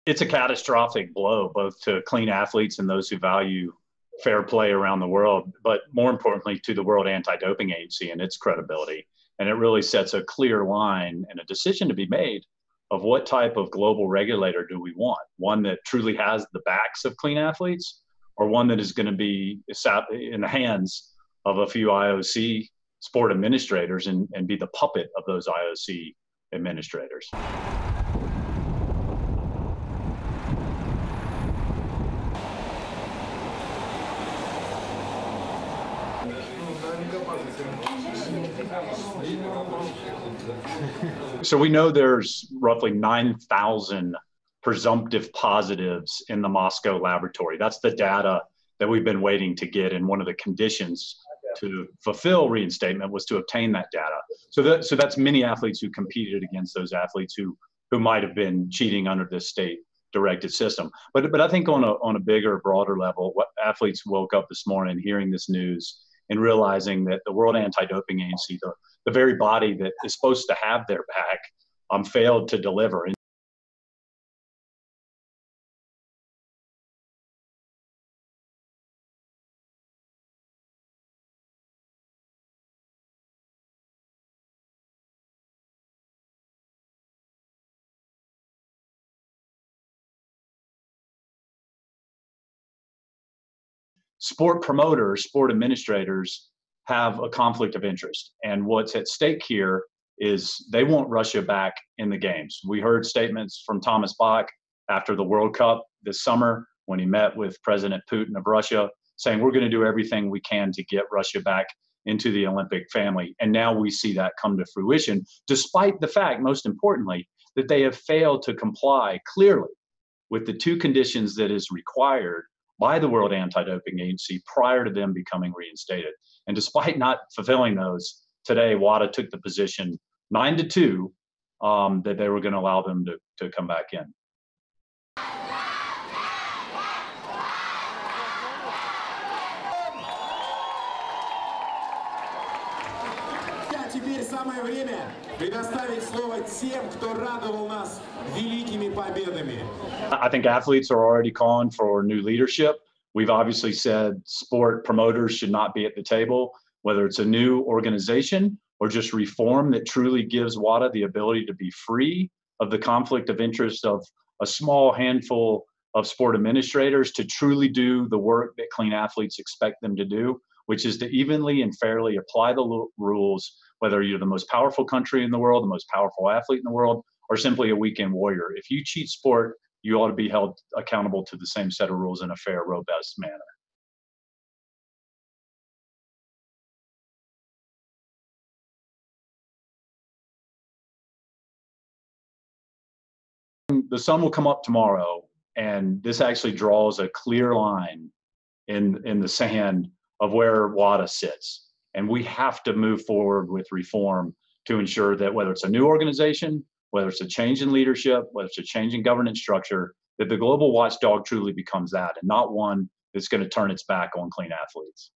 It's a catastrophic blow, both to clean athletes and those who value fair play around the world, but more importantly, to the World Anti-Doping Agency and its credibility. And it really sets a clear line and a decision to be made of what type of global regulator do we want? One that truly has the backs of clean athletes, or one that is going to be in the hands of a few IOC sport administrators and be the puppet of those IOC administrators. So we know there's roughly 9,000 presumptive positives in the Moscow laboratory. That's the data that we've been waiting to get, and one of the conditions to fulfill reinstatement was to obtain that data. So that's many athletes who competed against those athletes who might have been cheating under this state-directed system. But I think on a bigger, broader level, what athletes woke up this morning hearing this news and realizing that the World Anti-Doping Agency, the very body that is supposed to have their back, failed to deliver. Sport promoters, sport administrators have a conflict of interest. And what's at stake here is they want Russia back in the games. We heard statements from Thomas Bach after the World Cup this summer when he met with President Putin of Russia, saying we're going to do everything we can to get Russia back into the Olympic family. And now we see that come to fruition, despite the fact, most importantly, that they have failed to comply clearly with the two conditions that is required by the World Anti-Doping Agency prior to them becoming reinstated. And despite not fulfilling those, today WADA took the position 9-2 that they were going to allow them to come back in. Теперь самое время предоставить слово тем, кто радовал нас великими победами. I think athletes are already calling for new leadership. We've obviously said sport promoters should not be at the table, whether it's a new organization or just reform that truly gives WADA the ability to be free of the conflict of interest of a small handful of sport administrators to truly do the work that clean athletes expect them to do, which is to evenly and fairly apply the rules, whether you're the most powerful country in the world, the most powerful athlete in the world, or simply a weekend warrior. If you cheat sport, you ought to be held accountable to the same set of rules in a fair, robust manner. The sun will come up tomorrow, and this actually draws a clear line in the sand of where WADA sits. And we have to move forward with reform to ensure that whether it's a new organization, whether it's a change in leadership, whether it's a change in governance structure, that the global watchdog truly becomes that and not one that's going to turn its back on clean athletes.